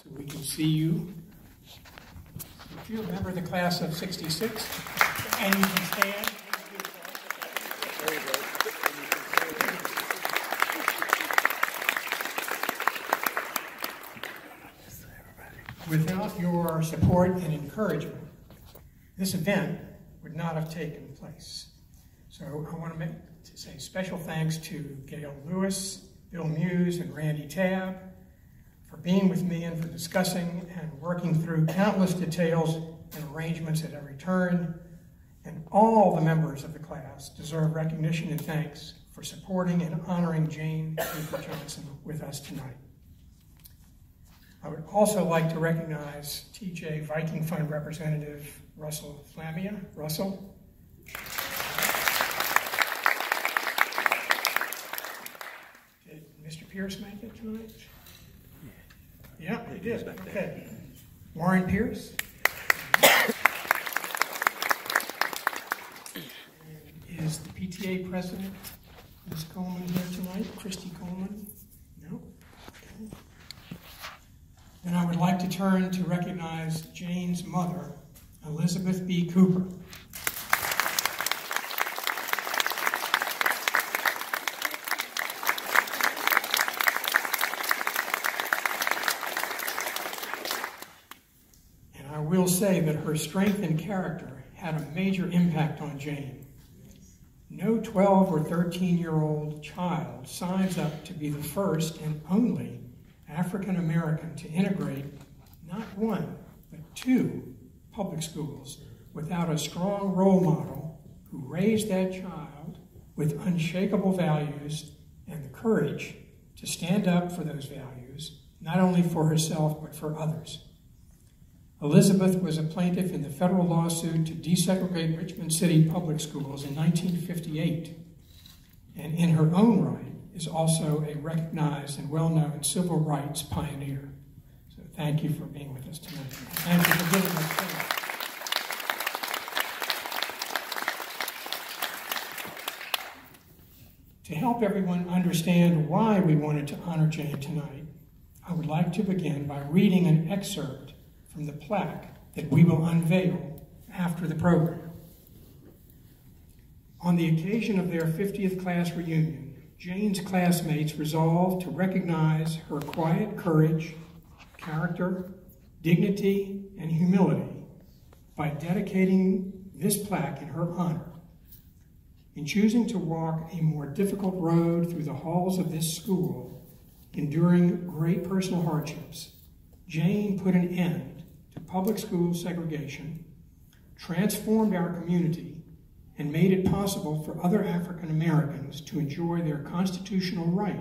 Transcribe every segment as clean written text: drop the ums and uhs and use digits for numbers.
so we can see you. If you remember the class of '66, and you can stand. Without your support and encouragement, this event would not have taken place. So I want to say special thanks to Gail Lewis, Bill Muse, and Randy Tabb for being with me and for discussing and working through countless details and arrangements at every turn. And all the members of the class deserve recognition and thanks for supporting and honoring Jane Cooper Johnson with us tonight. I would also like to recognize TJ Viking Fund Representative Russell Flamia. Russell. Did Mr. Pierce make it tonight? Yeah, he did. Okay. Warren Pierce. Is the PTA president, Ms. Coleman, here tonight? Christy Coleman? No? Okay. Then I would like to turn to recognize Jane's mother, Elizabeth B. Cooper. And I will say that her strength and character had a major impact on Jane. No 12 or 13-year-old child signs up to be the first and only African American to integrate not one, but two public schools without a strong role model who raised that child with unshakable values and the courage to stand up for those values, not only for herself, but for others. Elizabeth was a plaintiff in the federal lawsuit to desegregate Richmond City public schools in 1958, and in her own right is also a recognized and well-known civil rights pioneer. So thank you for being with us tonight. Thank you for giving us time. To help everyone understand why we wanted to honor Jane tonight, I would like to begin by reading an excerpt from the plaque that we will unveil after the program. On the occasion of their 50th class reunion, Jane's classmates resolved to recognize her quiet courage, character, dignity, and humility by dedicating this plaque in her honor. In choosing to walk a more difficult road through the halls of this school, enduring great personal hardships, Jane put an end to public school segregation, transformed our community, and made it possible for other African Americans to enjoy their constitutional right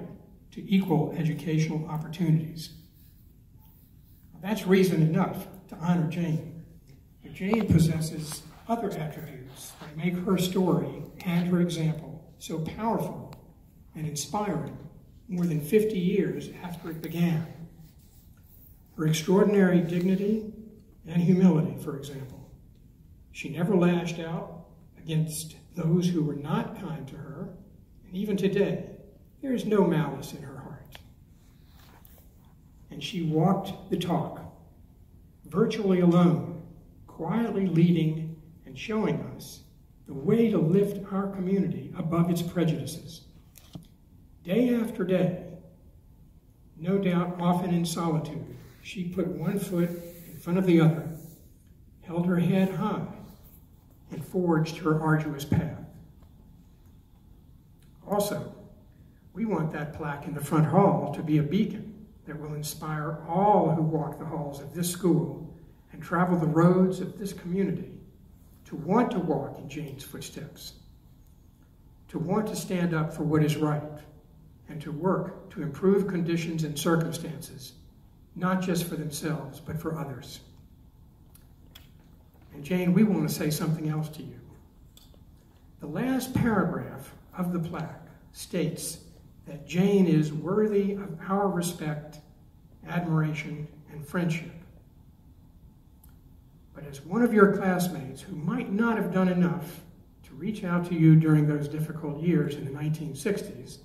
to equal educational opportunities. Now, that's reason enough to honor Jane. But Jane possesses other attributes that make her story and her example so powerful and inspiring more than 50 years after it began. Her extraordinary dignity and humility, for example. She never lashed out against those who were not kind to her, and even today, there is no malice in her heart. And she walked the talk, virtually alone, quietly leading and showing us the way to lift our community above its prejudices. Day after day, no doubt often in solitude, she put one foot in front of the other, held her head high, and forged her arduous path. Also, we want that plaque in the front hall to be a beacon that will inspire all who walk the halls of this school and travel the roads of this community to want to walk in Jane's footsteps, to want to stand up for what is right, and to work to improve conditions and circumstances, not just for themselves, but for others. And Jane, we want to say something else to you. The last paragraph of the plaque states that Jane is worthy of our respect, admiration, and friendship. But as one of your classmates who might not have done enough to reach out to you during those difficult years in the 1960s,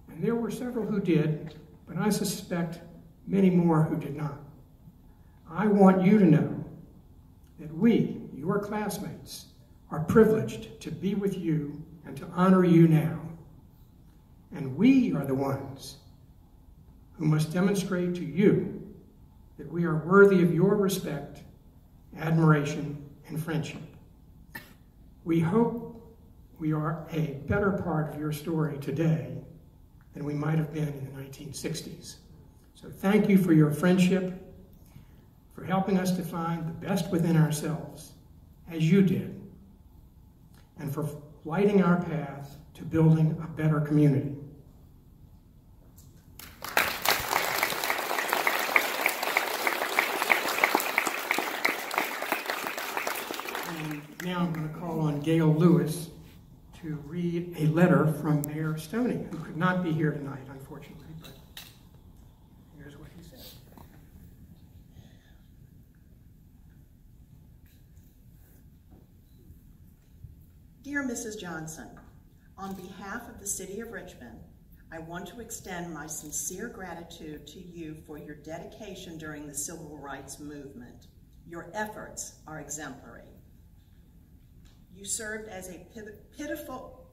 and there were several who did, but I suspect many more who did not, I want you to know that we, your classmates, are privileged to be with you and to honor you now. And we are the ones who must demonstrate to you that we are worthy of your respect, admiration, and friendship. We hope we are a better part of your story today than we might have been in the 1960s. So thank you for your friendship, for helping us to find the best within ourselves, as you did, and for lighting our path to building a better community. And now I'm going to call on Gail Lewis to read a letter from Mayor Stoney, who could not be here tonight, unfortunately, but here's what he said. Dear Mrs. Johnson, on behalf of the City of Richmond, I want to extend my sincere gratitude to you for your dedication during the Civil Rights Movement. Your efforts are exemplary. You served as a pivotal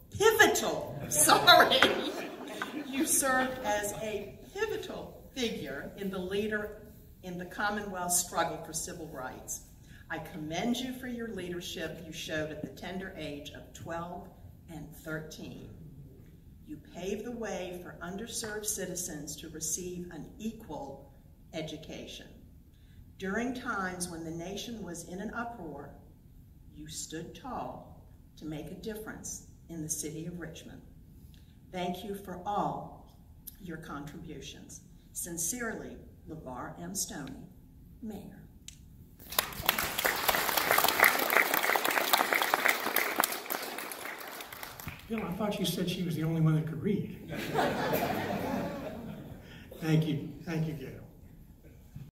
figure in the Commonwealth's struggle for civil rights. I commend you for your leadership you showed at the tender age of 12 and 13. You paved the way for underserved citizens to receive an equal education. During times when the nation was in an uproar, you stood tall to make a difference in the city of Richmond. Thank you for all your contributions. Sincerely, LeVar M. Stoney, Mayor. Bill, I thought you said she was the only one that could read. Thank you, Gail.